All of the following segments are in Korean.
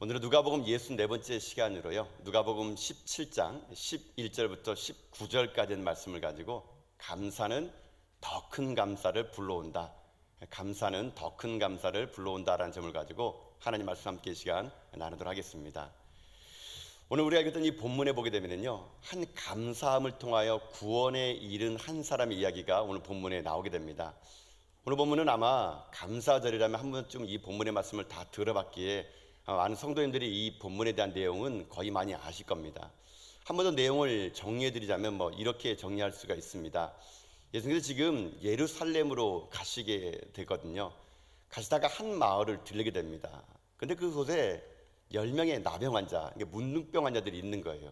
오늘은 누가복음 64번째 시간으로요. 누가복음 17장 11절부터 19절까지의 말씀을 가지고 감사는 더 큰 감사를 불러온다. 감사는 더 큰 감사를 불러온다라는 점을 가지고 하나님 말씀 함께 시간 나누도록 하겠습니다. 오늘 우리가 읽었던 이 본문에 보게 되면요, 한 감사함을 통하여 구원에 이른 한 사람의 이야기가 오늘 본문에 나오게 됩니다. 오늘 본문은 아마 감사절이라면 한 번쯤 이 본문의 말씀을 다 들어봤기에 많은 성도님들이 이 본문에 대한 내용은 거의 많이 아실 겁니다. 한 번 더 내용을 정리해드리자면 이렇게 정리할 수가 있습니다. 예수님께서 지금 예루살렘으로 가시게 되거든요. 가시다가 한 마을을 들르게 됩니다. 근데 그곳에 10명의 나병 환자, 문둥병 환자들이 있는 거예요.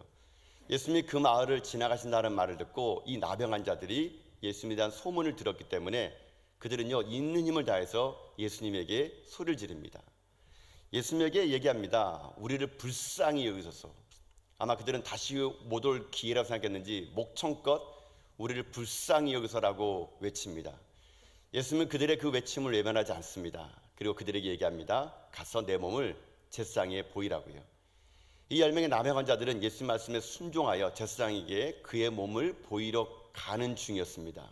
예수님이 그 마을을 지나가신다는 말을 듣고 이 나병 환자들이 예수님에 대한 소문을 들었기 때문에 그들은요, 있는 힘을 다해서 예수님에게 소리를 지릅니다. 예수님에게 얘기합니다. 우리를 불쌍히 여기소서. 아마 그들은 다시 못 올 기회라고 생각했는지 목청껏 우리를 불쌍히 여기소라고 외칩니다. 예수님은 그들의 그 외침을 외면하지 않습니다. 그리고 그들에게 얘기합니다. 가서 내 몸을 제사장에게 보이라고요. 이 10명의 나병 환자들은 예수님 말씀에 순종하여 제사장에게 그의 몸을 보이러 가는 중이었습니다.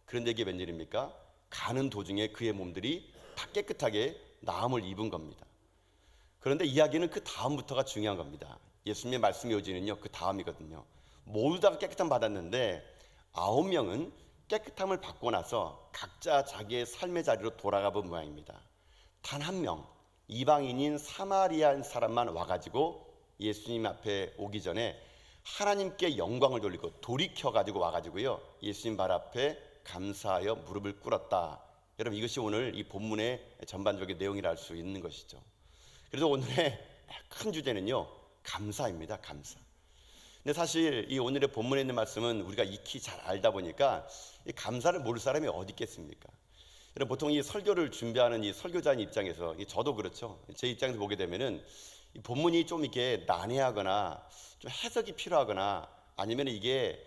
그런데 이게 웬일입니까? 가는 도중에 그의 몸들이 다 깨끗하게 나음을 입은 겁니다. 그런데 이야기는 그 다음부터가 중요한 겁니다. 예수님의 말씀의 요지는요, 그 다음이거든요. 모두 다 깨끗함 받았는데 9명은 깨끗함을 받고 나서 각자 자기의 삶의 자리로 돌아가 본 모양입니다. 단 한 명, 이방인인 사마리아 사람만 와가지고 예수님 앞에 오기 전에 하나님께 영광을 돌리고 돌이켜가지고 와가지고요, 예수님 발 앞에 감사하여 무릎을 꿇었다. 여러분, 이것이 오늘 이 본문의 전반적인 내용이라 할 수 있는 것이죠. 그래서 오늘의 큰 주제는요, 감사입니다. 감사. 근데 사실 이 오늘의 본문에 있는 말씀은 우리가 익히 잘 알다 보니까 이 감사를 모를 사람이 어디 있겠습니까? 여러분, 보통 이 설교를 준비하는 이 설교자인 입장에서, 저도 그렇죠. 제 입장에서 보게 되면은 이 본문이 좀 이렇게 난해하거나 좀 해석이 필요하거나 아니면 이게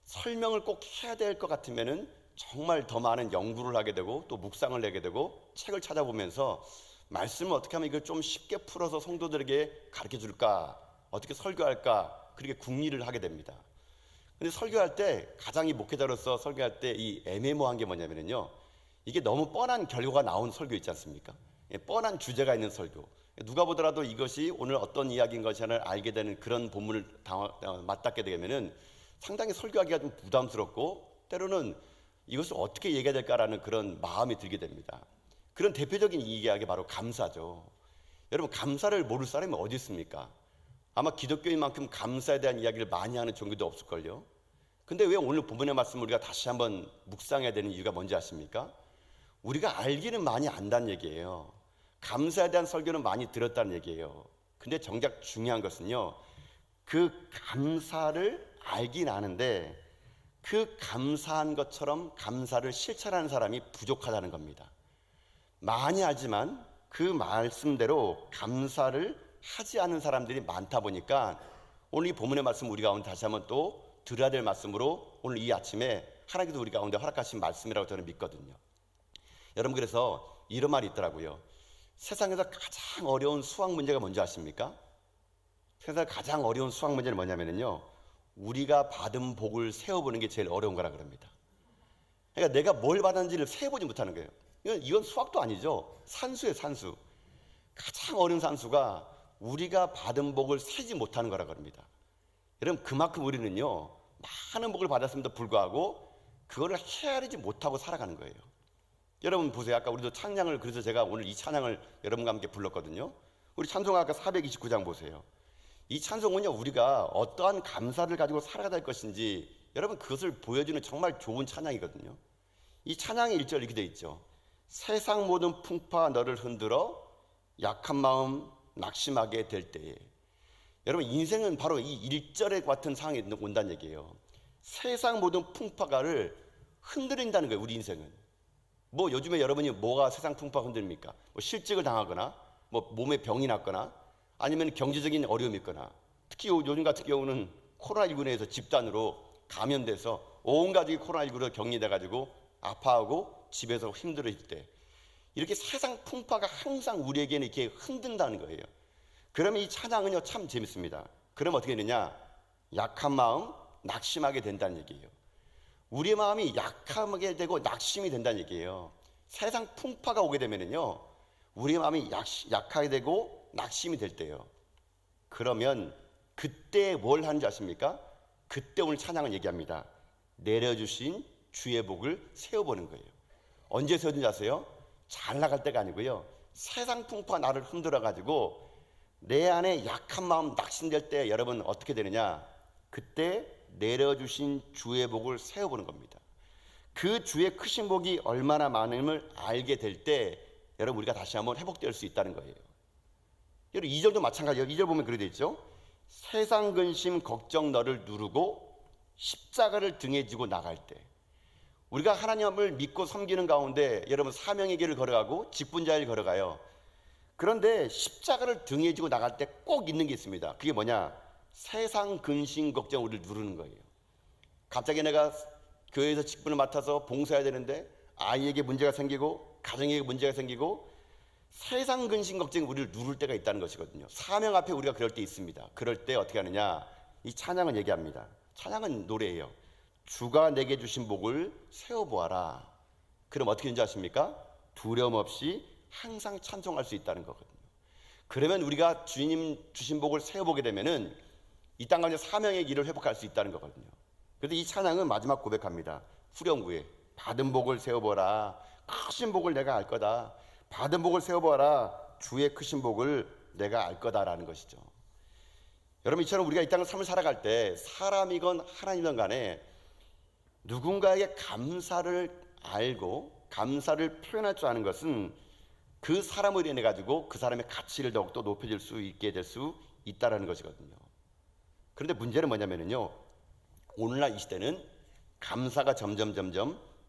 설명을 꼭 해야 될 것 같으면은 정말 더 많은 연구를 하게 되고 또 묵상을 하게 되고 책을 찾아보면서 말씀을 어떻게 하면 이걸 좀 쉽게 풀어서 성도들에게 가르쳐 줄까, 어떻게 설교할까, 그렇게 궁리를 하게 됩니다. 근데 설교할 때 가장 이 목회자로서 설교할 때 이 애매모호한 게 뭐냐면요, 이게 너무 뻔한 결과가 나온 설교 있지 않습니까? 뻔한 주제가 있는 설교, 누가 보더라도 이것이 오늘 어떤 이야기인 것을 알게 되는 그런 본문을 맞닿게 되면은 상당히 설교하기가 좀 부담스럽고 때로는 이것을 어떻게 얘기해야 될까라는 그런 마음이 들게 됩니다. 그런 대표적인 이야기가 바로 감사죠. 여러분, 감사를 모를 사람이 어디 있습니까? 아마 기독교인 만큼 감사에 대한 이야기를 많이 하는 종교도 없을걸요. 근데 왜 오늘 본문의 말씀을 우리가 다시 한번 묵상해야 되는 이유가 뭔지 아십니까? 우리가 알기는 많이 안다는 얘기예요. 감사에 대한 설교는 많이 들었다는 얘기예요. 근데 정작 중요한 것은요, 그 감사를 알긴 아는데 그 감사한 것처럼 감사를 실천하는 사람이 부족하다는 겁니다. 많이 알지만 그 말씀대로 감사를 하지 않는 사람들이 많다 보니까 오늘 이 본문의 말씀 우리 가운데 다시 한번 또 들어야 될 말씀으로 오늘 이 아침에 하나님께서 우리 가운데 허락하신 말씀이라고 저는 믿거든요. 여러분, 그래서 이런 말이 있더라고요. 세상에서 가장 어려운 수학 문제가 뭔지 아십니까? 세상에서 가장 어려운 수학 문제는 뭐냐면요, 우리가 받은 복을 세어보는 게 제일 어려운 거라 그럽니다. 그러니까 내가 뭘 받았는지를 세어보지 못하는 거예요. 이건 수학도 아니죠. 산수예요, 산수. 가장 어려운 산수가 우리가 받은 복을 세지 못하는 거라고 합니다. 여러분, 그만큼 우리는요, 많은 복을 받았음에도 불구하고 그거를 헤아리지 못하고 살아가는 거예요. 여러분 보세요. 아까 우리도 찬양을, 그래서 제가 오늘 이 찬양을 여러분과 함께 불렀거든요. 우리 찬송가 아까 429장 보세요. 이 찬송은요, 우리가 어떠한 감사를 가지고 살아가야 될 것인지 여러분, 그것을 보여주는 정말 좋은 찬양이거든요. 이 찬양의 1절 이렇게 되어 있죠. 세상 모든 풍파 너를 흔들어 약한 마음 낙심하게 될 때에. 여러분, 인생은 바로 이 1절에 같은 상황이 온다는 얘기예요. 세상 모든 풍파가를 흔들린다는 거예요. 우리 인생은 요즘에 여러분이 뭐가 세상 풍파 흔들립니까? 실직을 당하거나 몸에 병이 났거나 아니면 경제적인 어려움이 있거나, 특히 요즘 같은 경우는 코로나19로 인해서 집단으로 감염돼서 온 가족이 코로나19로 격리돼 가지고 아파하고 집에서 힘들어질 때, 이렇게 세상 풍파가 항상 우리에게는 이렇게 흔든다는 거예요. 그러면 이 찬양은요 참 재밌습니다. 그럼 어떻게 되느냐? 약한 마음 낙심하게 된다는 얘기예요. 우리의 마음이 약하게 되고 낙심이 된다는 얘기예요. 세상 풍파가 오게 되면은요 우리의 마음이 약하게 되고 낙심이 될 때요. 그러면 그때 뭘 하는지 아십니까? 그때 오늘 찬양은 얘기합니다. 내려주신 주의 복을 세워보는 거예요. 언제 세워진지 아세요? 잘 나갈 때가 아니고요. 세상 풍파 나를 흔들어 가지고 내 안에 약한 마음 낙심될 때 여러분 어떻게 되느냐? 그때 내려주신 주의 복을 세워보는 겁니다. 그 주의 크신 복이 얼마나 많음을 알게 될 때 여러분 우리가 다시 한번 회복될 수 있다는 거예요. 여러분 2절도 마찬가지예요. 2절 보면 그렇게 되어 있죠. 세상 근심 걱정 너를 누르고 십자가를 등에 지고 나갈 때 우리가 하나님을 믿고 섬기는 가운데 여러분 사명의 길을 걸어가고 직분자의 길을 걸어가요. 그런데 십자가를 등에 지고 나갈 때 꼭 있는 게 있습니다. 그게 뭐냐? 세상 근심 걱정 우리를 누르는 거예요. 갑자기 내가 교회에서 직분을 맡아서 봉사해야 되는데 아이에게 문제가 생기고 가정에게 문제가 생기고 세상 근심 걱정이 우리를 누를 때가 있다는 것이거든요. 사명 앞에 우리가 그럴 때 있습니다. 그럴 때 어떻게 하느냐? 이 찬양은 얘기합니다. 찬양은 노래예요. 주가 내게 주신 복을 세워보아라. 그럼 어떻게 되는지 아십니까? 두려움 없이 항상 찬송할 수 있다는 거거든요. 그러면 우리가 주님 주신 복을 세워보게 되면은 이 땅 가운데 사명의 길을 회복할 수 있다는 거거든요. 그래서 이 찬양은 마지막 고백합니다. 후렴구에 받은 복을 세워보라. 크신 복을 내가 알 거다. 받은 복을 세워보라. 주의 크신 복을 내가 알 거다라는 것이죠. 여러분 이처럼 우리가 이 땅을 삶을 살아갈 때 사람이건 하나님이건 간에 누군가에게 감사를 알고 감사를 표현할 줄 아는 것은 그 사람을 인해 가지고 그 사람의 가치를 더욱더 높여질 수 있게 될 수 있다라는 것이거든요. 그런데 문제는 뭐냐면요, 오늘날 이 시대는 감사가 점점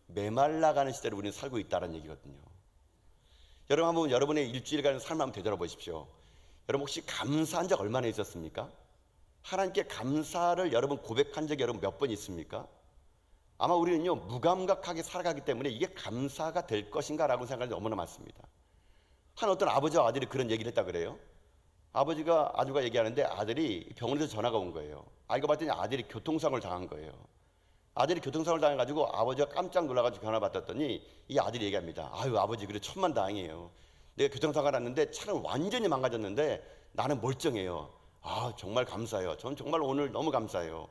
메말라가는 시대를 우리는 살고 있다는 얘기거든요. 여러분 한번 여러분의 일주일간의 삶을 한번 되돌아보십시오. 여러분 혹시 감사한 적 얼마나 있었습니까? 하나님께 감사를 여러분 고백한 적이 여러분 몇 번 있습니까? 아마 우리는요 무감각하게 살아가기 때문에 이게 감사가 될 것인가 라고 생각하는 게 너무나 많습니다. 한 어떤 아버지와 아들이 그런 얘기를 했다 그래요. 아주가 얘기하는데 아들이 병원에서 전화가 온 거예요. 알고 봤더니 아들이 교통사고를 당한 거예요. 아들이 교통사고를 당해가지고 아버지가 깜짝 놀라가지고 전화 받았더니 이 아들이 얘기합니다. 아유 아버지 그래 천만다행이에요. 내가 교통사고가 났는데 차는 완전히 망가졌는데 나는 멀쩡해요. 아 정말 감사해요. 전 정말 오늘 너무 감사해요.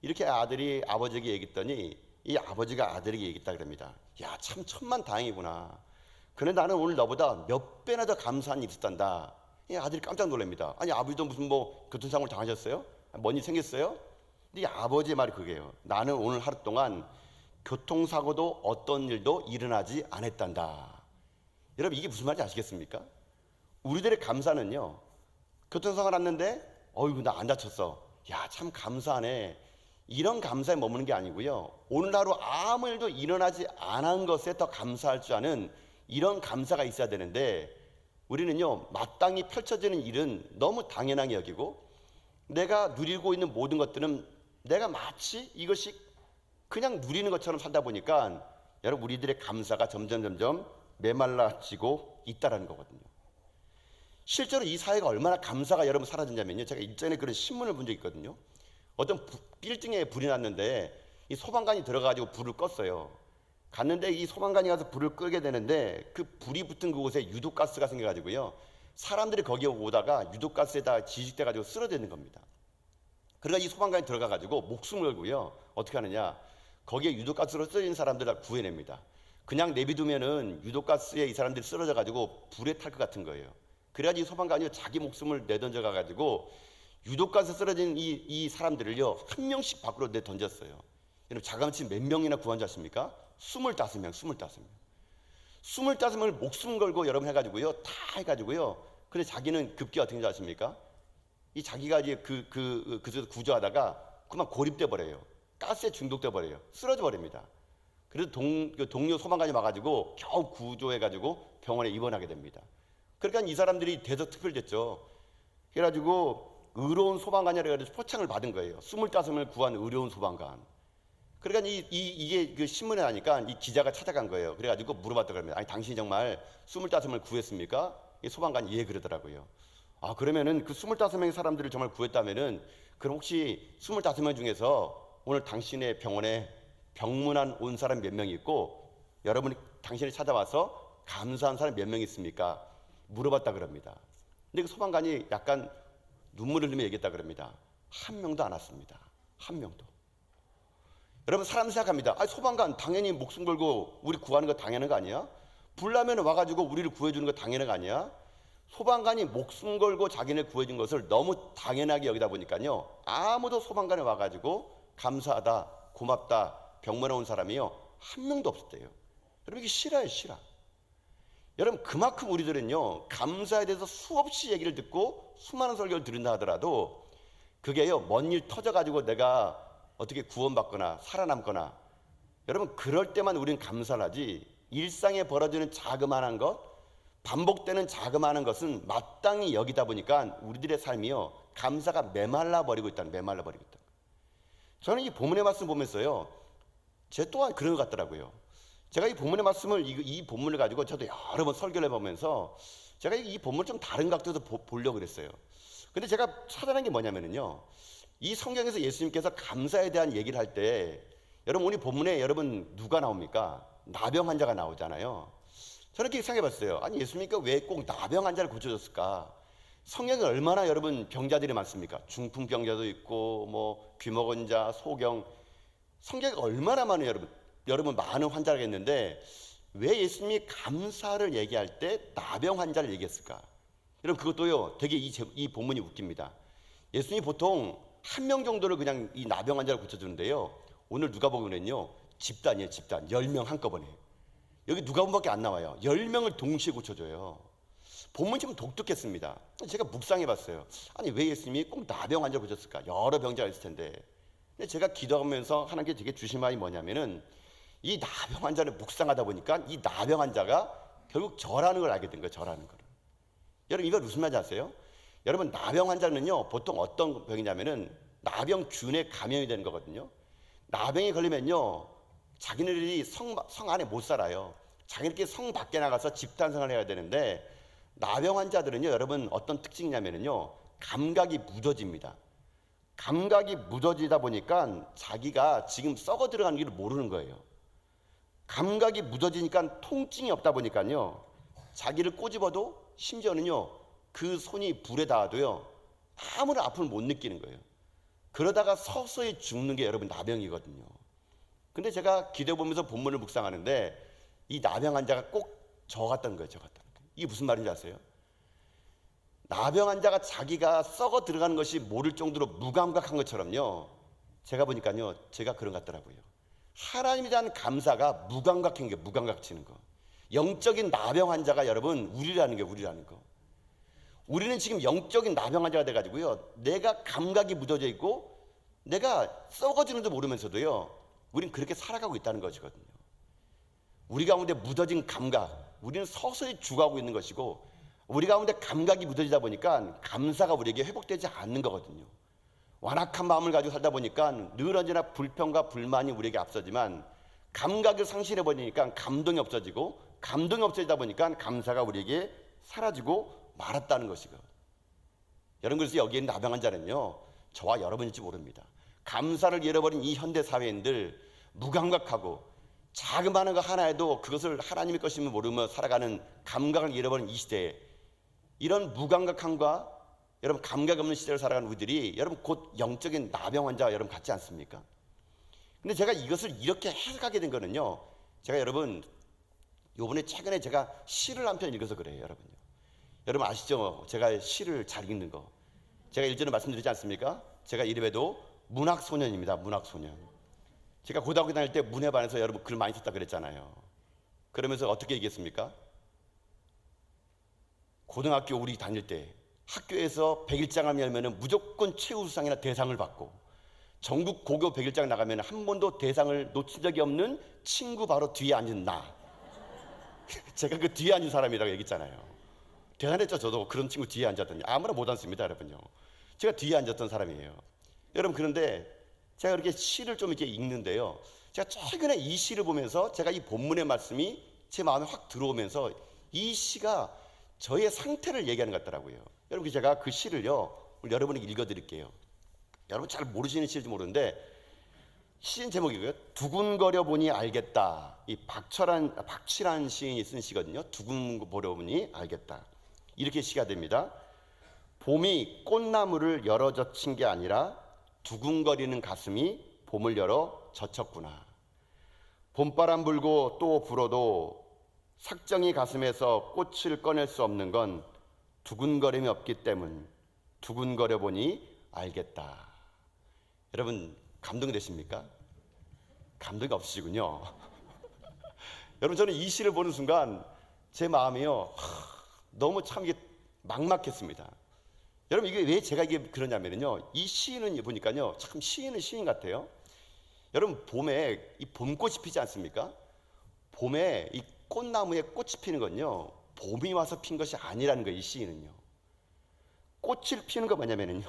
이렇게 아들이 아버지에게 얘기했더니 이 아버지가 아들에게 얘기했다 그럽니다. 야 참 천만다행이구나. 그런데 나는 오늘 너보다 몇 배나 더 감사한 일이 있단다. 이 아들이 깜짝 놀랍니다. 아니 아버지도 무슨 뭐 교통사고를 당하셨어요? 뭔 일 생겼어요? 근데 이 아버지의 말이 그게요. 나는 오늘 하루 동안 교통사고도 어떤 일도 일어나지 않았단다. 여러분 이게 무슨 말인지 아시겠습니까? 우리들의 감사는요, 교통사고가 났는데 어이구 나 안 다쳤어. 야 참 감사하네. 이런 감사에 머무는 게 아니고요, 오늘 하루 아무 일도 일어나지 않은 것에 더 감사할 줄 아는 이런 감사가 있어야 되는데, 우리는요 마땅히 펼쳐지는 일은 너무 당연하게 여기고 내가 누리고 있는 모든 것들은 내가 마치 이것이 그냥 누리는 것처럼 살다 보니까 여러분 우리들의 감사가 점점 메말라지고 있다라는 거거든요. 실제로 이 사회가 얼마나 감사가 여러분 사라졌냐면요, 제가 일전에 그런 신문을 본 적이 있거든요. 어떤 빌딩에 불이 났는데 이 소방관이 들어가지고 불을 껐어요. 갔는데 이 소방관이 가서 불을 끄게 되는데 그 불이 붙은 그곳에 유독가스가 생겨가지고요, 사람들이 거기에 오다가 유독가스에다 지직돼가지고 쓰러지는 겁니다. 그러니까 이 소방관이 들어가가지고 목숨을 걸고요 어떻게 하느냐, 거기에 유독가스로 쓰러진 사람들을 다 구해냅니다. 그냥 내비두면은 유독가스에 이 사람들이 쓰러져가지고 불에 탈 것 같은 거예요. 그래가지고 이 소방관이 자기 목숨을 내던져가가지고 유독가스 쓰러진 이 사람들을요 한 명씩 밖으로 내던졌어요. 여러분 자감치 몇 명이나 구한 줄 아십니까? 25명. 25명을 목숨 걸고 여러분 해가지고요 다 해가지고요. 근데 자기는 급기 어떻게 하는지 아십니까? 이 자기가 이제 그에서 구조하다가 그만 고립돼 버려요. 가스에 중독돼 버려요. 쓰러져 버립니다. 그래서 동료 소방관이 와가지고 겨우 구조해가지고 병원에 입원하게 됩니다. 그러니까 이 사람들이 대서특필됐죠. 그래가지고 의로운 소방관이라고 해서 표창을 받은 거예요. 25명을 구한 의로운 소방관. 그러니까 이게 그 신문에 나니까 이 기자가 찾아간 거예요. 그래가지고 물어봤다고 합니다. 아니 당신이 정말 25명을 구했습니까? 이 소방관이 예 그러더라고요. 그러면은 그 25명의 사람들을 정말 구했다면은 그럼 혹시 25명 중에서 오늘 당신의 병원에 병문안 온 사람 몇 명이 있고 여러분이 당신을 찾아와서 감사한 사람 몇 명 있습니까? 물어봤다 그럽니다. 근데 그 소방관이 약간 눈물을 흘리며 얘기했다 그럽니다. 한 명도 안 왔습니다. 한 명도. 여러분 사람 생각합니다. 소방관 당연히 목숨 걸고 우리 구하는 거 당연한 거 아니야? 불나면 와가지고 우리를 구해주는 거 당연한 거 아니야? 소방관이 목숨 걸고 자기네 구해준 것을 너무 당연하게 여기다 보니까요, 아무도 소방관에 와가지고 감사하다, 고맙다, 병문안 온 사람이요 한 명도 없었대요. 여러분 이게 실화예요, 실화. 여러분 그만큼 우리들은요 감사에 대해서 수없이 얘기를 듣고 수많은 설교를 들은다 하더라도 그게요 먼 일 터져가지고 내가 어떻게 구원받거나 살아남거나, 여러분 그럴 때만 우리는 감사를 하지, 일상에 벌어지는 자그마한 것, 반복되는 자그마한 것은 마땅히 여기다 보니까 우리들의 삶이요 감사가 메말라 버리고 있다는, 메말라 버리고 있다. 저는 이 본문의 말씀 보면서요 제 또한 그런 것 같더라고요. 제가 이 본문의 말씀을 이 본문을 가지고 저도 여러 번 설교를 해보면서 제가 이 본문을 좀 다른 각도에서 보려고 그랬어요. 근데 제가 찾아낸 게 뭐냐면요, 이 성경에서 예수님께서 감사에 대한 얘기를 할 때 여러분 오늘 본문에 여러분 누가 나옵니까? 나병 환자가 나오잖아요. 저는 이렇게 생각해봤어요. 아니 예수님께서 왜 꼭 나병 환자를 고쳐줬을까? 성경에 얼마나 여러분 병자들이 많습니까? 중풍병자도 있고 뭐 귀먹은 자, 소경, 성경에 얼마나 많은 여러분 많은 환자가 있는데 왜 예수님이 감사를 얘기할 때 나병 환자를 얘기했을까? 여러분 그것도요 되게 이 본문이 웃깁니다. 예수님이 보통 한 명 정도를 그냥 이 나병 환자를 고쳐주는데요, 오늘 누가복음은요 집단이에요. 집단 10명 한꺼번에. 여기 누가복음밖에 안 나와요. 10명을 동시에 고쳐줘요. 본문이 좀 독특했습니다. 제가 묵상해봤어요. 아니 왜 예수님이 꼭 나병 환자를 고쳤을까? 여러 병자가 있을 텐데. 근데 제가 기도하면서 하나님께 되게 주신 말이 뭐냐면은 이 나병 환자를 묵상하다 보니까 이 나병 환자가 결국 저라는 걸 알게 된 거예요. 저라는 걸. 여러분 이거 무슨 말인지 아세요? 여러분 나병 환자는요 보통 어떤 병이냐면은 나병균에 감염이 되는 거거든요. 나병이 걸리면요 자기네들이 성 안에 못 살아요. 자기네들끼리 성 밖에 나가서 집단 생활을 해야 되는데, 나병 환자들은요 여러분 어떤 특징이냐면요 감각이 무뎌집니다. 감각이 무뎌지다 보니까 자기가 지금 썩어 들어가는 길 모르는 거예요. 감각이 무뎌지니까 통증이 없다 보니까요 자기를 꼬집어도, 심지어는요 그 손이 불에 닿아도요 아무런 아픔을 못 느끼는 거예요. 그러다가 서서히 죽는 게 여러분 나병이거든요. 근데 제가 기도해 보면서 본문을 묵상하는데 이 나병 환자가 꼭 저 같다는 거예요. 저 같다는 거예요. 이게 무슨 말인지 아세요? 나병 환자가 자기가 썩어 들어가는 것이 모를 정도로 무감각한 것처럼요, 제가 보니까요 제가 그런 것 같더라고요. 하나님에 대한 감사가 무감각한 게, 무감각치는 거. 영적인 나병 환자가 여러분 우리라는 게, 우리라는 거. 우리는 지금 영적인 나병 환자가 돼가지고요 내가 감각이 묻어져 있고 내가 썩어지는 줄 모르면서도요 우리는 그렇게 살아가고 있다는 것이거든요. 우리 가운데 묻어진 감각, 우리는 서서히 죽어가고 있는 것이고, 우리 가운데 감각이 묻어지다 보니까 감사가 우리에게 회복되지 않는 거거든요. 완악한 마음을 가지고 살다 보니까 늘 언제나 불평과 불만이 우리에게 앞서지만, 감각을 상실해 버리니까 감동이 없어지고, 감동이 없어지다 보니까 감사가 우리에게 사라지고 말았다는 것이고. 여러분 그래서 여기에 있는 나병 환자는요 저와 여러분일지 모릅니다. 감사를 잃어버린 이 현대 사회인들, 무감각하고 자그마한 거 하나에도 그것을 하나님의 것임을 모르며 살아가는 감각을 잃어버린 이 시대에, 이런 무감각함과 여러분 감각 없는 시대를 살아가는 우리들이 여러분 곧 영적인 나병 환자와 여러분 같지 않습니까? 근데 제가 이것을 이렇게 해석하게 된 거는요, 제가 여러분 요번에 최근에 제가 시를 한 편 읽어서 그래요. 여러분요, 여러분 아시죠? 제가 시를 잘 읽는 거. 제가 일전에 말씀드리지 않습니까? 제가 이름에도 문학소년입니다. 문학소년. 제가 고등학교 다닐 때 문해반에서 여러분 글 많이 썼다 그랬잖아요. 그러면서 어떻게 얘기했습니까? 고등학교 우리 다닐 때 학교에서 100일장을 열면 무조건 최우수상이나 대상을 받고, 전국 고교 100일장 나가면 한 번도 대상을 놓친 적이 없는 친구 바로 뒤에 앉은 나. 제가 그 뒤에 앉은 사람이라고 얘기했잖아요. 대단했죠. 저도 그런 친구 뒤에 앉았더니 아무나 못 앉습니다. 여러분요, 제가 뒤에 앉았던 사람이에요. 여러분 그런데 제가 이렇게 시를 좀 이렇게 읽는데요, 제가 최근에 이 시를 보면서 제가 이 본문의 말씀이 제 마음에 확 들어오면서 이 시가 저의 상태를 얘기하는 것 같더라고요. 여러분 제가 그 시를요 오늘 여러분에게 읽어드릴게요. 여러분 잘 모르시는 시일지 모르는데 시인 제목이고요. 두근거려 보니 알겠다. 이 박철한 시인이 쓴 시거든요. 두근거려 보니 알겠다. 이렇게 시가 됩니다. 봄이 꽃나무를 열어 젖힌 게 아니라 두근거리는 가슴이 봄을 열어 젖혔구나. 봄바람 불고 또 불어도 삭정이 가슴에서 꽃을 꺼낼 수 없는 건 두근거림이 없기 때문. 두근거려 보니 알겠다. 여러분 감동이 되십니까? 감동이 없으시군요. 여러분 저는 이 시를 보는 순간 제 마음이요 너무 참 이게 막막했습니다. 여러분 이게 왜 제가 이게 그러냐면요 이 시인은 보니까요 참 시인은 시인 같아요. 여러분 봄에 이 봄꽃이 피지 않습니까? 봄에 이 꽃나무에 꽃이 피는 건요 봄이 와서 핀 것이 아니라는 거예요. 이 시인은요 꽃을 피는 거 뭐냐면요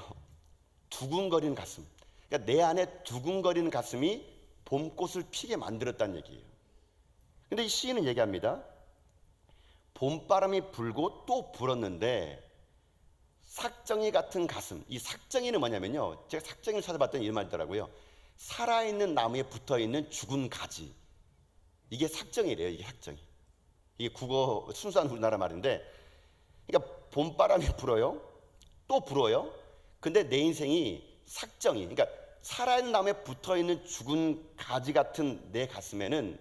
두근거리는 가슴. 그러니까 내 안에 두근거리는 가슴이 봄꽃을 피게 만들었다는 얘기예요. 근데 이 시인은 얘기합니다. 봄바람이 불고 또 불었는데 삭정이 같은 가슴. 이 삭정이는 뭐냐면요 제가 삭정이를 찾아봤더니 이런 말이 있더라고요. 살아있는 나무에 붙어있는 죽은 가지. 이게 삭정이래요. 이게 삭정이. 이게 국어 순수한 우리나라 말인데 그러니까 봄바람이 불어요. 또 불어요. 근데 내 인생이 삭정이 그러니까 살아있는 나무에 붙어있는 죽은 가지 같은 내 가슴에는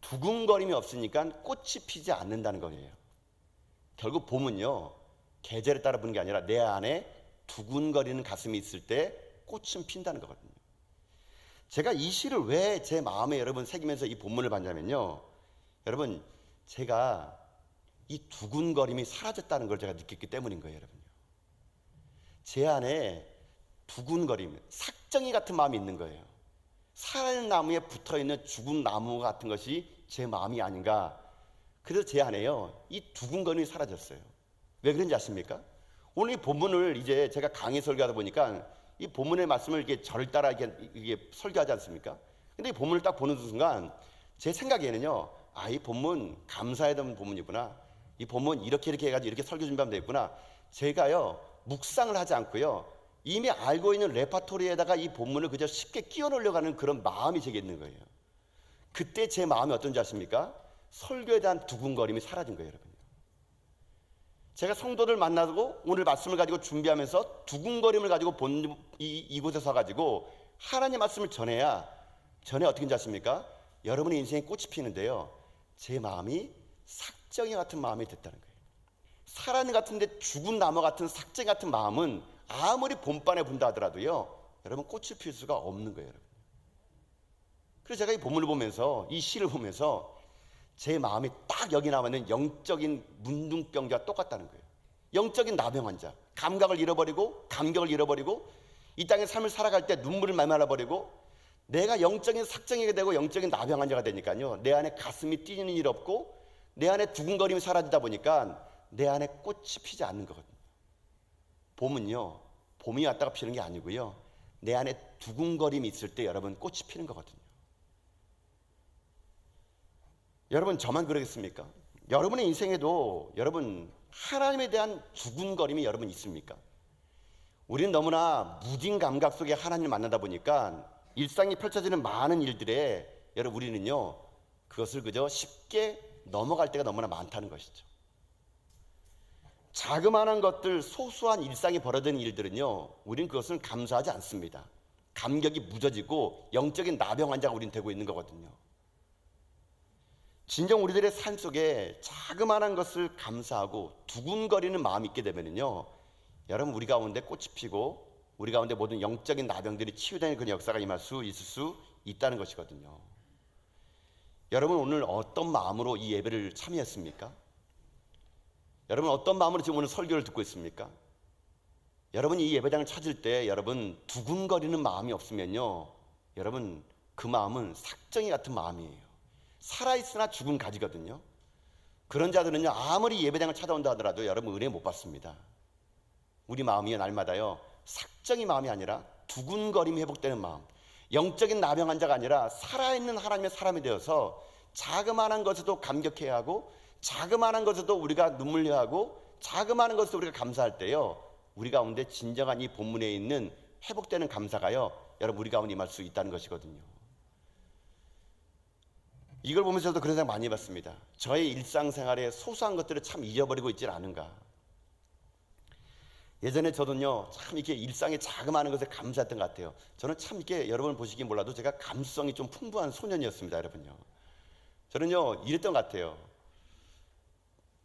두근거림이 없으니까 꽃이 피지 않는다는 거예요. 결국 봄은요 계절에 따라 부는 게 아니라 내 안에 두근거리는 가슴이 있을 때 꽃은 핀다는 거거든요. 제가 이 시를 왜 제 마음에 여러분 새기면서 이 본문을 봤냐면요 여러분 제가 이 두근거림이 사라졌다는 걸 제가 느꼈기 때문인 거예요. 여러분요 제 안에 두근거림, 삭정이 같은 마음이 있는 거예요. 살아있는 나무에 붙어있는 죽은 나무 같은 것이 제 마음이 아닌가. 그래서 제 안에요 이 두근거림이 사라졌어요. 왜 그런지 아십니까? 오늘 이 본문을 이제 제가 강의 설교하다 보니까 이 본문의 말씀을 이렇게 절 따라 이게 설교하지 않습니까? 근데 이 본문을 딱 보는 순간 제 생각에는요 이 본문 감사해야 되는 본문이구나. 이 본문 이렇게 해가지고 이렇게 설교 준비하면 되겠구나. 제가요 묵상을 하지 않고요 이미 알고 있는 레파토리에다가 이 본문을 그저 쉽게 끼워 넣으려고 하는 그런 마음이 제게 있는 거예요. 그때 제 마음이 어떤지 아십니까? 설교에 대한 두근거림이 사라진 거예요. 여러분 제가 성도들 만나고 오늘 말씀을 가지고 준비하면서 두근거림을 가지고 이곳에 서가지고 하나님 말씀을 전에 어떻게 아십니까? 여러분의 인생에 꽃이 피는데요 제 마음이 삭정이 같은 마음이 됐다는 거예요. 살아있는 같은데 죽은 나무 같은 삭정 같은 마음은 아무리 봄바람에 분다 하더라도요 여러분 꽃을 필 수가 없는 거예요. 여러분. 그래서 제가 이 본문을 보면서 이 시를 보면서 제 마음이 딱 여기 나와 있는 영적인 문둥병자와 똑같다는 거예요. 영적인 나병 환자, 감각을 잃어버리고 감격을 잃어버리고 이 땅의 삶을 살아갈 때 눈물을 말라버리고 내가 영적인 삭정이게 되고 영적인 나병 환자가 되니까요 내 안에 가슴이 뛰는 일 없고 내 안에 두근거림이 사라지다 보니까 내 안에 꽃이 피지 않는 거거든요. 봄은요 봄이 왔다가 피는 게 아니고요 내 안에 두근거림이 있을 때 여러분 꽃이 피는 거거든요. 여러분 저만 그러겠습니까? 여러분의 인생에도 여러분 하나님에 대한 두근거림이 여러분 있습니까? 우리는 너무나 무딘 감각 속에 하나님을 만나다 보니까 일상이 펼쳐지는 많은 일들에 여러분 우리는요 그것을 그저 쉽게 넘어갈 때가 너무나 많다는 것이죠. 자그마한 것들 소소한 일상에 벌어지는 일들은요 우리는 그것을 감사하지 않습니다. 감격이 무뎌지고 영적인 나병 환자가 우리는 되고 있는 거거든요. 진정 우리들의 삶 속에 자그마한 것을 감사하고 두근거리는 마음이 있게 되면요 여러분 우리 가운데 꽃이 피고 우리 가운데 모든 영적인 나병들이 치유되는 그런 역사가 임할 수 있을 수 있다는 것이거든요. 여러분 오늘 어떤 마음으로 이 예배를 참여했습니까? 여러분 어떤 마음으로 지금 오늘 설교를 듣고 있습니까? 여러분이 이 예배당을 찾을 때 여러분 두근거리는 마음이 없으면요 여러분 그 마음은 삭정이 같은 마음이에요. 살아있으나 죽은 가지거든요. 그런 자들은요 아무리 예배당을 찾아온다 하더라도 여러분 은혜 못 받습니다. 우리 마음이요 날마다요 삭정이 마음이 아니라 두근거림이 회복되는 마음, 영적인 나병 환자가 아니라 살아있는 하나님의 사람이 되어서 자그마한 것에도 감격해야 하고 자그마한 것에도 우리가 눈물려야 하고 자그마한 것을 우리가 감사할 때요, 우리 가운데 진정한 이 본문에 있는 회복되는 감사가요, 여러분 우리 가운데 임할 수 있다는 것이거든요. 이걸 보면서 저도 그런 생각 많이 해봤습니다. 저의 일상생활에 소소한 것들을 참 잊어버리고 있질 않은가. 예전에 저도요, 참 이렇게 일상의 자그마한 것에 감사했던 것 같아요. 저는 참 이렇게 여러분 보시기 몰라도 제가 감수성이 좀 풍부한 소년이었습니다, 여러분요. 저는요, 이랬던 것 같아요.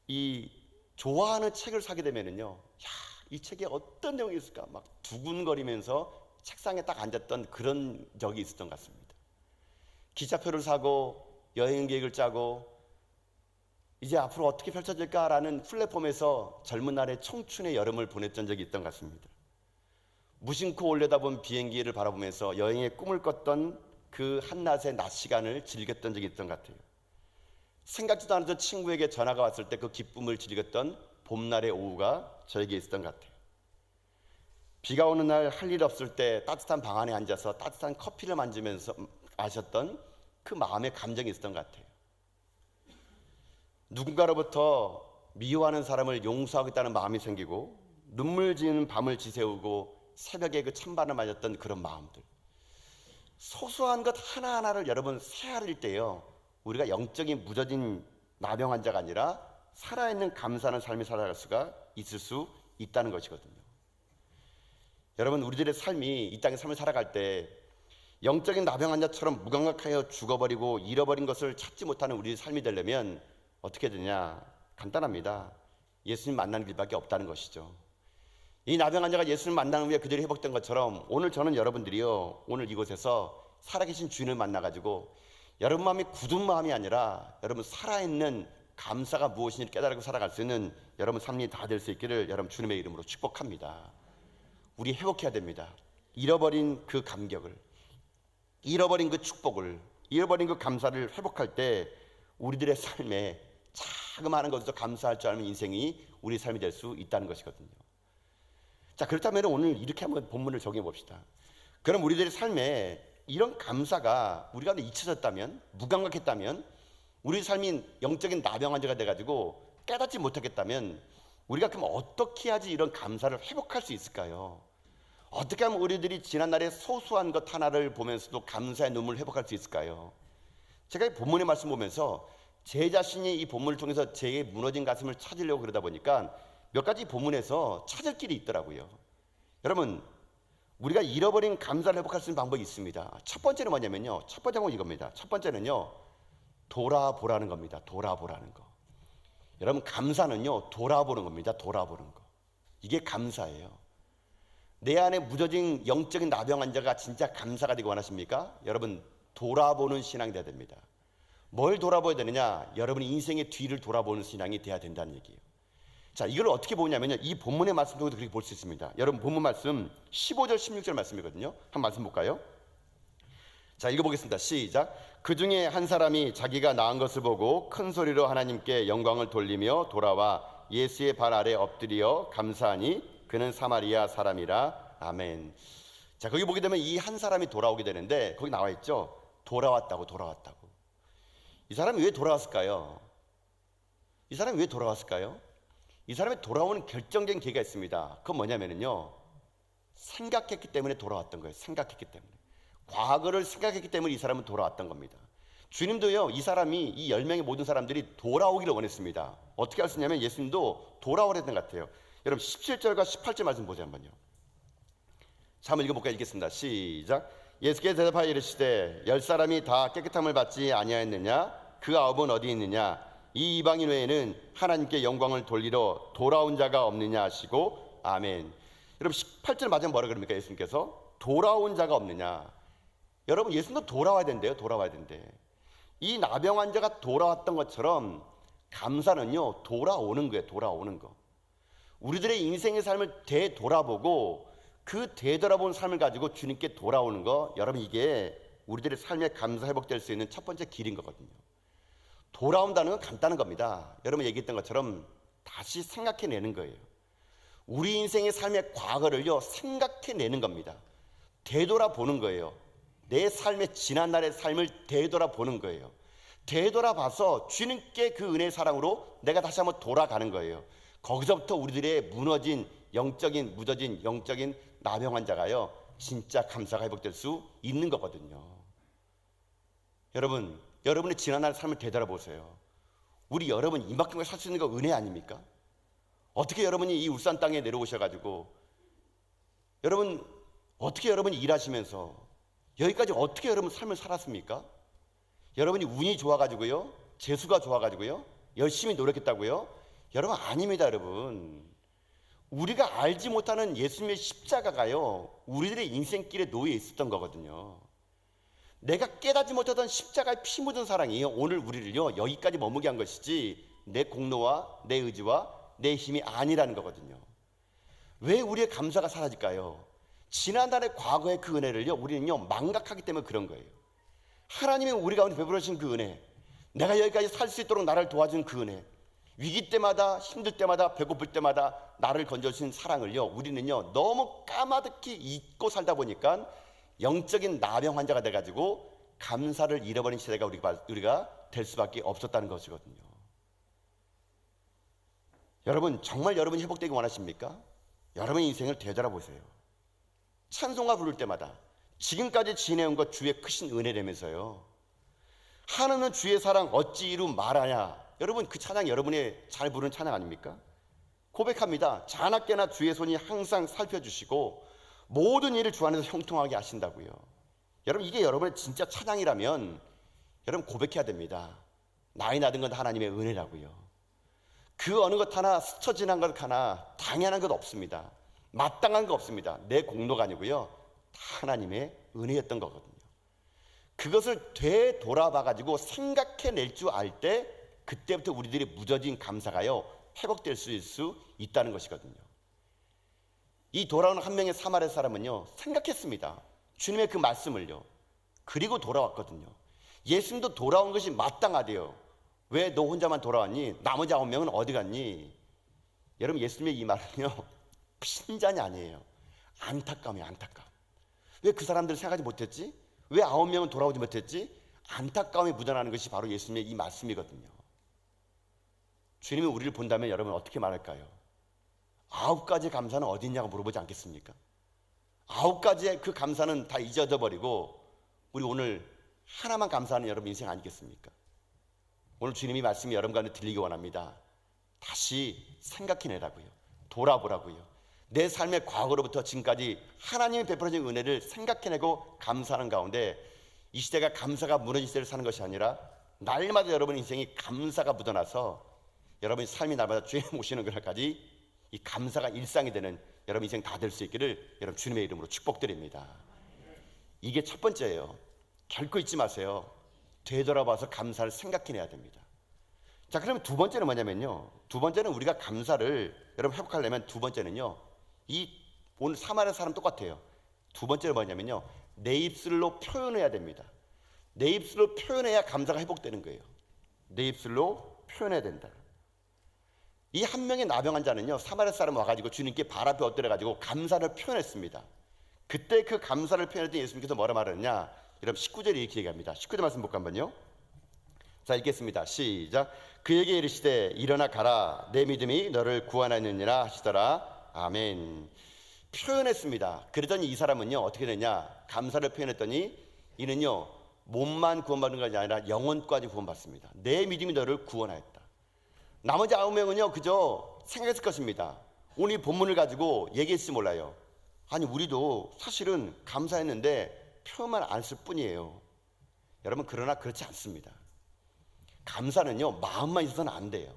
이 좋아하는 책을 사게 되면은요, 야, 이 책에 어떤 내용이 있을까? 막 두근거리면서 책상에 딱 앉았던 그런 적이 있었던 것 같습니다. 기차표를 사고 여행 계획을 짜고 이제 앞으로 어떻게 펼쳐질까라는 플랫폼에서 젊은 날의 청춘의 여름을 보냈던 적이 있던 것 같습니다. 무심코 올려다본 비행기를 바라보면서 여행의 꿈을 꿨던 그 한낮의 낮 시간을 즐겼던 적이 있던 것 같아요. 생각지도 않았던 친구에게 전화가 왔을 때 그 기쁨을 즐겼던 봄날의 오후가 저에게 있었던 것 같아요. 비가 오는 날 할 일 없을 때 따뜻한 방 안에 앉아서 따뜻한 커피를 만지면서 마셨던 그 마음의 감정이 있었던 것 같아요. 누군가로부터 미워하는 사람을 용서하겠다는 마음이 생기고 눈물 지는 밤을 지새우고 새벽에 그 찬바람을 맞았던 그런 마음들, 소소한 것 하나하나를 여러분 헤아릴 때요, 우리가 영적인 무뎌진 나병 환자가 아니라 살아있는 감사하는 삶을 살아갈 수가 있을 수 있다는 것이거든요. 여러분, 우리들의 삶이 이 땅의 삶을 살아갈 때 영적인 나병 환자처럼 무감각하여 죽어버리고 잃어버린 것을 찾지 못하는 우리의 삶이 되려면 어떻게 되냐? 간단합니다. 예수님 만나는 길밖에 없다는 것이죠. 이 나병 환자가 예수님 만난 후에 그들이 회복된 것처럼 오늘 저는 여러분들이요, 오늘 이곳에서 살아계신 주인을 만나가지고 여러분 마음이 굳은 마음이 아니라 여러분 살아있는 감사가 무엇인지 깨달고 살아갈 수 있는 여러분 삶이 다 될 수 있기를 여러분 주님의 이름으로 축복합니다. 우리 회복해야 됩니다. 잃어버린 그 감격을, 잃어버린 그 축복을, 잃어버린 그 감사를 회복할 때 우리들의 삶에 자그마한 것에서 감사할 줄 알면 인생이 우리 삶이 될 수 있다는 것이거든요. 자, 그렇다면 오늘 이렇게 한번 본문을 정해 봅시다. 그럼 우리들의 삶에 이런 감사가 우리가 잊혀졌다면, 무감각했다면, 우리 삶이 영적인 나병 환자가 돼가지고 깨닫지 못하겠다면 우리가 그럼 어떻게 해야지 이런 감사를 회복할 수 있을까요? 어떻게 하면 우리들이 지난날의 소소한 것 하나를 보면서도 감사의 눈물을 회복할 수 있을까요? 제가 이 본문의 말씀 보면서 제 자신이 이 본문을 통해서 제 무너진 가슴을 찾으려고 그러다 보니까 몇 가지 본문에서 찾을 길이 있더라고요. 여러분, 우리가 잃어버린 감사를 회복할 수 있는 방법이 있습니다. 첫 번째는 뭐냐면요, 첫 번째 방법은 이겁니다. 첫 번째는요, 돌아보라는 겁니다. 돌아보라는 거. 여러분, 감사는요, 돌아보는 겁니다. 돌아보는 거. 이게 감사예요. 내 안에 무뎌진 영적인 나병 환자가 진짜 감사가 되기 원하십니까? 여러분, 돌아보는 신앙이 돼야 됩니다. 뭘 돌아봐야 되느냐? 여러분이 인생의 뒤를 돌아보는 신앙이 돼야 된다는 얘기예요. 자, 이걸 어떻게 보냐면요, 이 본문의 말씀 통해서 그렇게 볼 수 있습니다. 여러분, 본문 말씀 15절 16절 말씀이거든요. 한 말씀 볼까요? 자, 읽어보겠습니다. 시작. 그 중에 한 사람이 자기가 낳은 것을 보고 큰 소리로 하나님께 영광을 돌리며 돌아와 예수의 발 아래 엎드려 감사하니 그는 사마리아 사람이라. 아멘. 자, 거기 보게 되면 이 한 사람이 돌아오게 되는데 거기 나와 있죠. 돌아왔다고. 이 사람이 왜 돌아왔을까요? 이 사람이 왜 돌아왔을까요? 이 사람이 돌아오는 결정적인 계기가 있습니다. 그건 뭐냐면요, 생각했기 때문에 돌아왔던 거예요. 생각했기 때문에. 과거를 생각했기 때문에 이 사람은 돌아왔던 겁니다. 주님도요, 이 사람이, 이 10명의 모든 사람들이 돌아오기를 원했습니다. 어떻게 할 수 있냐면 예수님도 돌아오랬던 것 같아요. 여러분 17절과 18절 말씀 보세요. 한번요. 자, 한번 읽어볼까요? 읽겠습니다. 시작. 예수께서 대답하여 이르시되 10사람이 다 깨끗함을 받지 아니하였느냐? 그 9은 어디 있느냐? 이 이방인 외에는 하나님께 영광을 돌리러 돌아온 자가 없느냐 하시고. 아멘. 여러분 18절 맞으면 뭐라 그럽니까? 예수님께서 돌아온 자가 없느냐. 여러분, 예수님도 돌아와야 된대요. 돌아와야 된대. 이 나병 환자가 돌아왔던 것처럼 감사는요, 돌아오는 거예요. 돌아오는 거. 우리들의 인생의 삶을 되돌아보고 그 되돌아본 삶을 가지고 주님께 돌아오는 거, 여러분 이게 우리들의 삶에 감사 회복될 수 있는 첫 번째 길인 거거든요. 돌아온다는 건 간단한 겁니다. 여러분 얘기했던 것처럼 다시 생각해내는 거예요. 우리 인생의 삶의 과거를요, 생각해내는 겁니다. 되돌아보는 거예요. 내 삶의 지난날의 삶을 되돌아보는 거예요. 되돌아봐서 주님께 그 은혜의 사랑으로 내가 다시 한번 돌아가는 거예요. 거기서부터 우리들의 무뎌진 영적인 나병 환자가요, 진짜 감사가 회복될 수 있는 거거든요. 여러분, 여러분의 지난날 삶을 되돌아보세요. 여러분 이만큼 살 수 있는 거 은혜 아닙니까? 어떻게 여러분이 이 울산 땅에 내려오셔가지고 어떻게 여러분이 일하시면서 여기까지 어떻게 여러분 삶을 살았습니까? 여러분이 운이 좋아가지고요, 재수가 좋아가지고요, 열심히 노력했다고요? 여러분 아닙니다. 여러분, 우리가 알지 못하는 예수님의 십자가가요, 우리들의 인생길에 놓여 있었던 거거든요. 내가 깨닫지 못하던 십자가의 피 묻은 사랑이 오늘 우리를요 여기까지 머무게 한 것이지 내 공로와 내 의지와 내 힘이 아니라는 거거든요. 왜 우리의 감사가 사라질까요? 지난날의 과거의 그 은혜를요 우리는요 망각하기 때문에 그런 거예요. 하나님이 우리 가운데 베풀어 주신 그 은혜, 내가 여기까지 살 수 있도록 나를 도와준 그 은혜, 위기 때마다, 힘들 때마다, 배고플 때마다 나를 건져주신 사랑을요 우리는요 너무 까마득히 잊고 살다 보니까 영적인 나병 환자가 돼가지고 감사를 잃어버린 시대가 우리가 될 수밖에 없었다는 것이거든요. 여러분, 정말 여러분이 회복되기 원하십니까? 여러분의 인생을 되돌아보세요. 찬송가 부를 때마다 지금까지 지내온 것 주의 크신 은혜라면서요, 하느는 주의 사랑 어찌 이루 말하냐. 여러분, 그 찬양 여러분의 잘 부르는 찬양 아닙니까? 고백합니다. 자나깨나 주의 손이 항상 살펴주시고 모든 일을 주 안에서 형통하게 하신다고요. 여러분, 이게 여러분의 진짜 찬양이라면 여러분 고백해야 됩니다. 나이 낮은 건 하나님의 은혜라고요. 그 어느 것 하나 스쳐 지난 것 하나 당연한 것 없습니다. 마땅한 거 없습니다. 내 공로가 아니고요, 다 하나님의 은혜였던 거거든요. 그것을 되돌아봐가지고 생각해낼 줄 알 때 그때부터 우리들의 무뎌진 감사가요 회복될 수 있다는 것이거든요. 이 돌아오는 한 명의 사마리아 사람은요 생각했습니다. 주님의 그 말씀을요. 그리고 돌아왔거든요. 예수님도 돌아온 것이 마땅하대요. 왜 너 혼자만 돌아왔니? 나머지 9명은 어디 갔니? 여러분, 예수님의 이 말은요 핀잔이 아니에요. 안타까움이에요. 안타까움. 왜 그 사람들을 생각하지 못했지? 왜 9명은 돌아오지 못했지? 안타까움이 묻어나는 것이 바로 예수님의 이 말씀이거든요. 주님이 우리를 본다면 여러분 어떻게 말할까요? 9가지 감사는 어디 있냐고 물어보지 않겠습니까? 9가지의 그 감사는 다 잊어져 버리고 우리 오늘 하나만 감사하는 여러분 인생 아니겠습니까? 오늘 주님이 말씀이 여러분 가운데 들리기 원합니다. 다시 생각해내라고요. 돌아보라고요. 내 삶의 과거로부터 지금까지 하나님이 베풀어진 은혜를 생각해내고 감사하는 가운데 이 시대가 감사가 무너진 시대를 사는 것이 아니라 날마다 여러분 인생이 감사가 묻어나서 여러분의 삶이 날마다 주님 오시는 그날까지 이 감사가 일상이 되는 여러분 인생 다 될 수 있기를 여러분 주님의 이름으로 축복드립니다. 이게 첫 번째예요. 결코 잊지 마세요. 되돌아봐서 감사를 생각해내야 됩니다. 자, 그러면 두 번째는 뭐냐면요, 두 번째는 우리가 감사를 여러분 회복하려면 두 번째는요, 이 오늘 사마리아 사람 똑같아요. 두 번째는 뭐냐면요, 내 입술로 표현해야 됩니다. 내 입술로 표현해야 감사가 회복되는 거예요. 내 입술로 표현해야 된다. 이 한 명의 나병 환자는요 사마리아 사람 와가지고 주님께 발 앞에 엎드려가지고 감사를 표현했습니다. 그때 그 감사를 표현했던 예수님께서 뭐라 말했느냐, 여러분 19절에 이렇게 얘기합니다. 19절 말씀 볼까 한번요. 자, 읽겠습니다. 시작. 그에게 이르시되 일어나 가라, 내 믿음이 너를 구원하느니라 하시더라. 아멘. 표현했습니다. 그러더니 이 사람은요 어떻게 되냐, 감사를 표현했더니 이는요 몸만 구원받는 것이 아니라 영혼까지 구원받습니다. 내 믿음이 너를 구원하였다. 나머지 9명은요 그저 생각했을 것입니다. 오늘 이 본문을 가지고 얘기했을지 몰라요. 아니, 우리도 사실은 감사했는데 표현만 안 했을 뿐이에요. 여러분, 그러나 그렇지 않습니다. 감사는요 마음만 있어서는 안 돼요.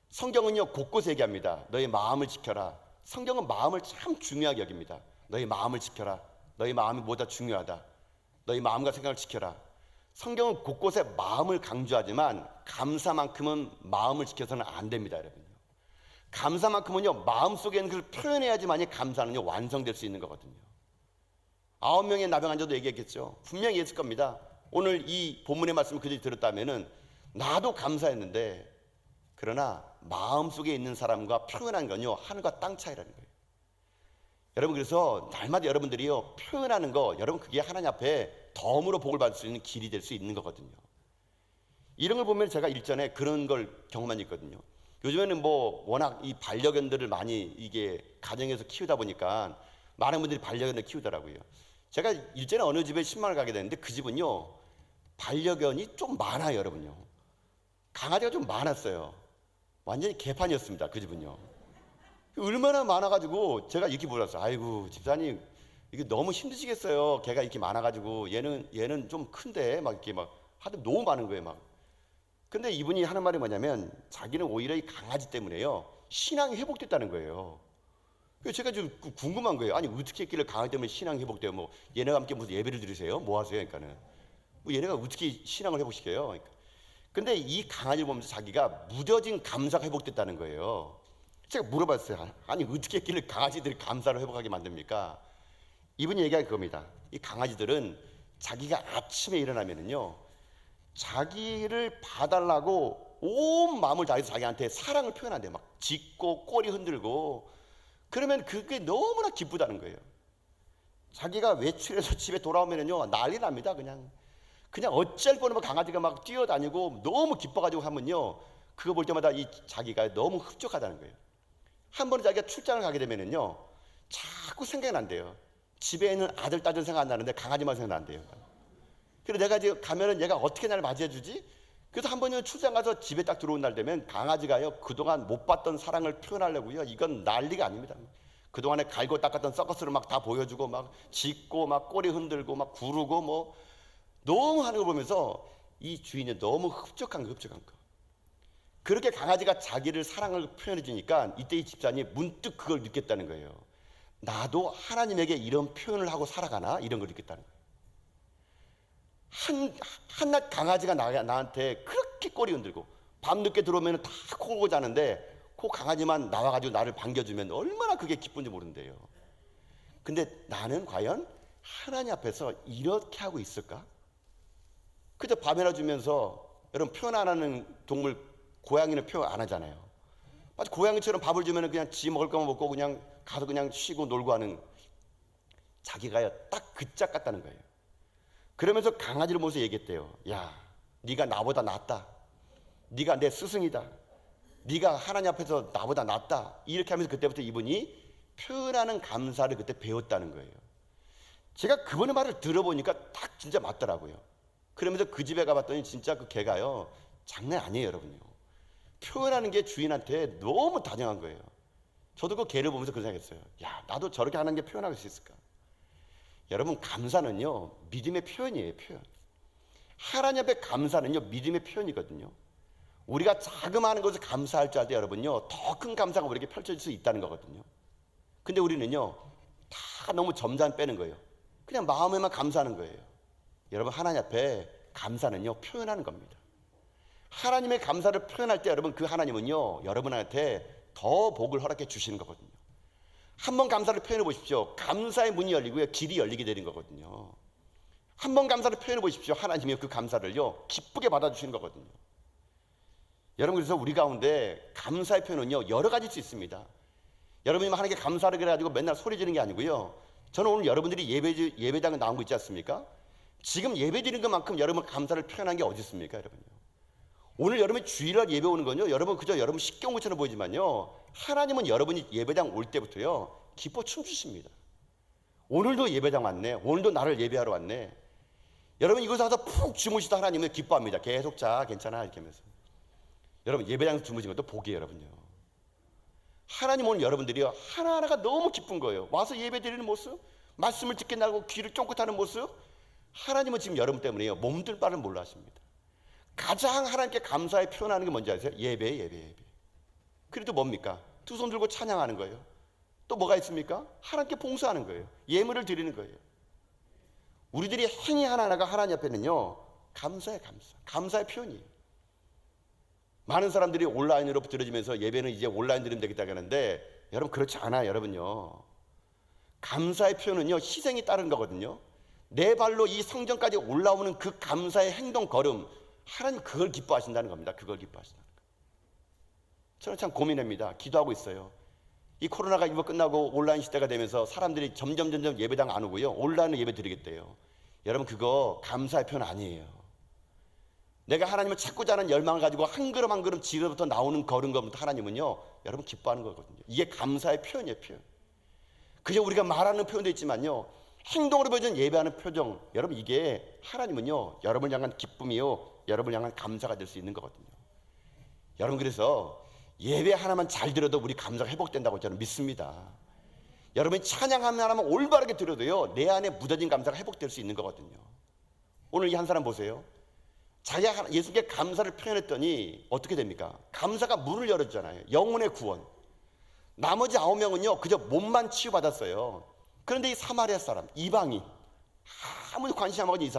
성경은요 곳곳에 얘기합니다. 너의 마음을 지켜라. 성경은 마음을 참 중요하게 여깁니다. 너의 마음을 지켜라. 너의 마음이 뭐다 중요하다. 너의 마음과 생각을 지켜라. 성경은 곳곳에 마음을 강조하지만 감사만큼은 마음을 지켜서는 안 됩니다. 여러분요, 감사만큼은요 마음속에 있는 것을 표현해야지만이 감사는요 완성될 수 있는 거거든요. 9명의 나병 환자도 얘기했겠죠. 분명히 했을 겁니다. 오늘 이 본문의 말씀을 그들이 들었다면은 나도 감사했는데, 그러나 마음속에 있는 사람과 표현한 건요 하늘과 땅 차이라는 거예요. 여러분, 그래서 날마다 여러분들이요 표현하는 거, 여러분 그게 하나님 앞에 덤으로 복을 받을 수 있는 길이 될 수 있는 거거든요. 이런 걸 보면 제가 일전에 그런 걸 경험한 적 있거든요. 요즘에는 뭐 워낙 이 반려견들을 많이 이게 가정에서 키우다 보니까 많은 분들이 반려견을 키우더라고요. 제가 일전에 어느 집에 신방을 가게 됐는데 그 집은요 반려견이 좀 많아요, 여러분요. 강아지가 좀 많았어요. 완전히 개판이었습니다, 그 집은요. 얼마나 많아가지고 제가 이렇게 몰랐어요. 아이고 집사님 이게 너무 힘드시겠어요. 개가 이렇게 많아가지고 얘는 좀 큰데 막 이렇게 막 하도 너무 많은 거예요, 막. 근데 이분이 하는 말이 뭐냐면 자기는 오히려 이 강아지 때문에요 신앙이 회복됐다는 거예요. 그래서 제가 좀 궁금한 거예요. 아니 어떻게 했길래 강아지 때문에 신앙이 회복돼요? 뭐 얘네가 함께 무슨 예배를 드리세요? 뭐 하세요? 그러니까는 뭐 얘네가 어떻게 신앙을 회복시켜요? 그러니까. 근데 이 강아지를 보면서 자기가 무뎌진 감사가 회복됐다는 거예요. 제가 물어봤어요. 아니 어떻게 했길래 강아지들이 감사를 회복하게 만듭니까? 이분이 얘기한 그겁니다. 이 강아지들은 자기가 아침에 일어나면은요 자기를 봐달라고 온 마음을 다해서 자기한테 사랑을 표현한대요. 막 짖고 꼬리 흔들고. 그러면 그게 너무나 기쁘다는 거예요. 자기가 외출해서 집에 돌아오면은요 난리 납니다. 그냥 어쩔 뻔하면 강아지가 막 뛰어다니고 너무 기뻐가지고 하면요 그거 볼 때마다 이 자기가 너무 흡족하다는 거예요. 한 번은 자기가 출장을 가게 되면은요 자꾸 생각난대요. 집에 있는 아들 딸들 생각 안 나는데 강아지만 생각난대요. 그래서 내가 이제 가면은 얘가 어떻게 나를 맞이해 주지? 그래서 한 번은 출장 가서 집에 딱 들어온 날 되면 강아지가요 그동안 못 봤던 사랑을 표현하려고요 이건 난리가 아닙니다. 그동안에 갈고 닦았던 서커스를 막 다 보여주고 막 짖고 막 꼬리 흔들고 막 구르고 뭐 너무 하는 걸 보면서 이 주인이 너무 흡족한 거. 그렇게 강아지가 자기를 사랑을 표현해 주니까 이때 이 집사님이 문득 그걸 느꼈다는 거예요. 나도 하나님에게 이런 표현을 하고 살아가나? 이런 걸 느꼈다는 거예요. 한낱 강아지가 나한테 그렇게 꼬리 흔들고 밤늦게 들어오면 다 코고 자는데 그 강아지만 나와가지고 나를 반겨주면 얼마나 그게 기쁜지 모른대요. 근데 나는 과연 하나님 앞에서 이렇게 하고 있을까? 그저 밥이나 주면서 여러분 표현 안 하는 동물 고양이는 표현 안 하잖아요. 마치 고양이처럼 밥을 주면 그냥 지 먹을 거만 먹고 그냥 가서 그냥 쉬고 놀고 하는 자기가요 딱 그 짝 같다는 거예요. 그러면서 강아지를 보면서 얘기했대요. 야, 네가 나보다 낫다. 네가 내 스승이다. 네가 하나님 앞에서 나보다 낫다. 이렇게 하면서 그때부터 이분이 표현하는 감사를 그때 배웠다는 거예요. 제가 그분의 말을 들어보니까 딱 진짜 맞더라고요. 그러면서 그 집에 가봤더니 진짜 그 개가요 장난 아니에요, 여러분요. 표현하는 게 주인한테 너무 다정한 거예요. 저도 그 개를 보면서 그런 생각했어요. 야, 나도 저렇게 하는 게 표현할 수 있을까? 여러분, 감사는요 믿음의 표현이에요. 표현. 하나님 앞에 감사는요 믿음의 표현이거든요. 우리가 자그마한 것을 감사할 줄 알 때 여러분요 더 큰 감사가 우리에게 펼쳐질 수 있다는 거거든요. 근데 우리는요 다 너무 점잖 빼는 거예요. 그냥 마음에만 감사하는 거예요. 여러분, 하나님 앞에 감사는요 표현하는 겁니다. 하나님의 감사를 표현할 때 여러분 그 하나님은요 여러분한테 더 복을 허락해 주시는 거거든요. 한번 감사를 표현해 보십시오. 감사의 문이 열리고요 길이 열리게 되는 거거든요. 한번 감사를 표현해 보십시오. 하나님이 그 감사를요 기쁘게 받아주시는 거거든요. 여러분, 그래서 우리 가운데 감사의 표현은요 여러 가지일 수 있습니다. 여러분이 하나님께 감사를 그래가지고 맨날 소리 지르는 게 아니고요. 저는 오늘 여러분들이 예배당에 나온 거 있지 않습니까? 지금 예배 드리는 것만큼 여러분 감사를 표현한 게 어디 있습니까, 여러분요? 오늘 여러분이 주일날 예배 오는 건요 여러분 그저 여러분 쉽게 온 것처럼 보이지만요 하나님은 여러분이 예배당 올 때부터요 기뻐 춤추십니다. 오늘도 예배당 왔네. 오늘도 나를 예배하러 왔네. 여러분 이곳에 와서 푹 주무시다 하나님은 기뻐합니다. 계속 자, 괜찮아 이렇게 하면서. 여러분 예배당에서 주무신 것도 복이에요, 여러분요. 하나님 오늘 여러분들이요 하나하나가 너무 기쁜 거예요. 와서 예배 드리는 모습, 말씀을 듣게 나고 귀를 쫑긋하는 모습. 하나님은 지금 여러분 때문에요 몸둘 바를 몰라 하십니다. 가장 하나님께 감사에 표현하는 게 뭔지 아세요? 예배. 그래도 뭡니까? 두 손 들고 찬양하는 거예요. 또 뭐가 있습니까? 하나님께 봉사하는 거예요. 예물을 드리는 거예요. 우리들이 행위 하나하나가 하나님 앞에는요 감사의 감사의 표현이에요. 많은 사람들이 온라인으로 들어지면서 예배는 이제 온라인 드리면 되겠다고 하는데 여러분 그렇지 않아요. 여러분요 감사의 표현은요 희생이 따른 거거든요. 내 발로 이 성전까지 올라오는 그 감사의 행동 걸음, 하나님 그걸 기뻐하신다는 겁니다. 그걸 기뻐하신다는 거예요. 저는 참 고민합니다. 기도하고 있어요. 이 코로나가 이번 끝나고 온라인 시대가 되면서 사람들이 점점 예배당 안 오고요 온라인으로 예배 드리겠대요. 여러분 그거 감사의 표현 아니에요. 내가 하나님을 찾고자 하는 열망을 가지고 한 걸음 한 걸음 지금부터 나오는 걸은 것부터 하나님은요, 여러분 기뻐하는 거거든요. 이게 감사의 표현이에요, 표현. 그저 우리가 말하는 표현도 있지만요, 행동으로 보여주는 예배하는 표정, 여러분 이게 하나님은요, 여러분을 향한 기쁨이요, 여러분을 향한 감사가 될 수 있는 거거든요. 여러분, 그래서 예배 하나만 잘 드려도 우리 감사가 회복된다고 저는 믿습니다. 여러분이 찬양 하나만 올바르게 드려도요, 내 안에 묻어진 감사가 회복될 수 있는 거거든요. 오늘 이 한 사람 보세요. 자기가 예수께 감사를 표현했더니 어떻게 됩니까? 감사가 문을 열어주잖아요. 영혼의 구원. 나머지 9명은요 그저 몸만 치유받았어요. 그런데 이 사마리아 사람, 이방인, 아무도 관심 안 가진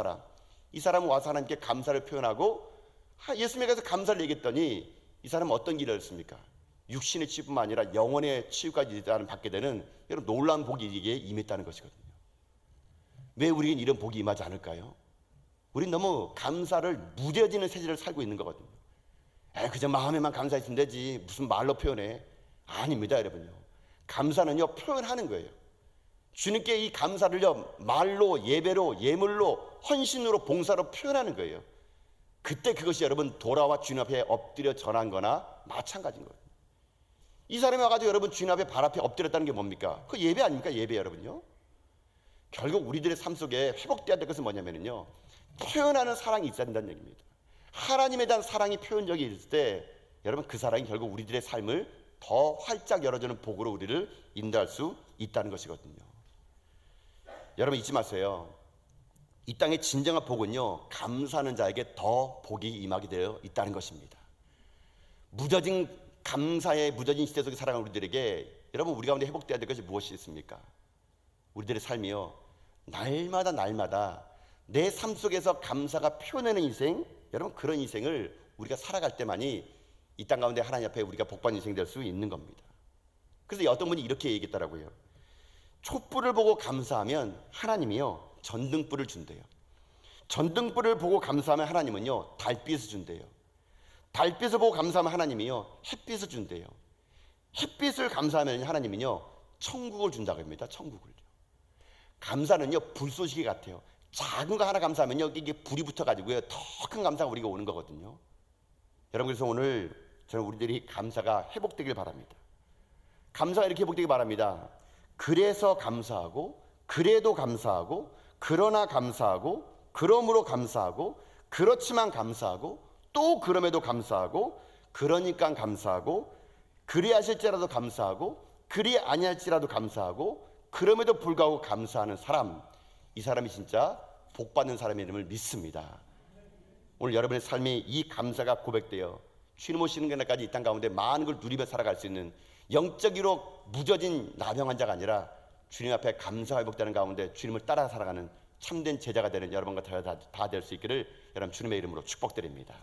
이 사람은 와서 하나님께 감사를 표현하고 예수님에 가서 감사를 얘기했더니 이 사람은 어떤 길을 했습니까? 육신의 치유뿐만 아니라 영혼의 치유까지 받게 되는 여러분 놀라운 복이 이게 임했다는 것이거든요. 왜 우리에겐 이런 복이 임하지 않을까요? 우린 너무 감사를 무뎌지는 세대를 살고 있는 거거든요. 그저 마음에만 감사했으면 되지 무슨 말로 표현해. 아닙니다, 여러분요. 감사는요 표현하는 거예요. 주님께 이 감사를요 말로, 예배로, 예물로, 헌신으로, 봉사로 표현하는 거예요. 그때 그것이 여러분 돌아와 주님 앞에 엎드려 전한 거나 마찬가지인 거예요. 이 사람이 와가지고 여러분 주님 앞에 발 앞에 엎드렸다는 게 뭡니까? 그 예배 아닙니까? 예배, 여러분요. 결국 우리들의 삶 속에 회복돼야 될 것은 뭐냐면요, 표현하는 사랑이 있어야 된다는 얘기입니다. 하나님에 대한 사랑이 표현적이 있을 때 여러분 그 사랑이 결국 우리들의 삶을 더 활짝 열어주는 복으로 우리를 인도할 수 있다는 것이거든요. 여러분 잊지 마세요. 이 땅의 진정한 복은요, 감사하는 자에게 더 복이 임하게 되어 있다는 것입니다. 무뎌진 감사의 무뎌진 시대 속에 살아가는 우리들에게 여러분 우리 가운데 회복되어야 될 것이 무엇이 있습니까? 우리들의 삶이요, 날마다 내 삶 속에서 감사가 표현하는 인생, 여러분 그런 인생을 우리가 살아갈 때만이 이 땅 가운데 하나님 앞에 우리가 복받는 인생 될 수 있는 겁니다. 그래서 어떤 분이 이렇게 얘기했더라고요. 촛불을 보고 감사하면 하나님이요 전등불을 준대요. 전등불을 보고 감사하면 하나님은요 달빛을 준대요. 달빛을 보고 감사하면 하나님이요 햇빛을 준대요. 햇빛을 감사하면 하나님은요 천국을 준다고 합니다. 천국을. 감사는요 불쏘시개 같아요. 작은 거 하나 감사하면요 이게 불이 붙어가지고요 더 큰 감사가 우리가 오는 거거든요. 여러분, 그래서 오늘 저는 우리들이 감사가 회복되길 바랍니다. 감사가 이렇게 회복되길 바랍니다. 그래서 감사하고, 그래도 감사하고, 그러나 감사하고, 그러므로 감사하고, 그렇지만 감사하고, 또 그럼에도 감사하고, 그러니까 감사하고, 그리하실지라도 감사하고, 그리 아니할지라도 감사하고, 그럼에도 불구하고 감사하는 사람, 이 사람이 진짜 복받는 사람의 이름을 믿습니다. 오늘 여러분의 삶이 이 감사가 고백되어 주님 오시는 그날까지 이 땅 가운데 많은 걸 누리며 살아갈 수 있는 영적으로 무뎌진 나병한 자가 아니라 주님 앞에 감사가 회복되는 가운데 주님을 따라 살아가는 참된 제자가 되는 여러분과 다 될 수 있기를 여러분 주님의 이름으로 축복드립니다.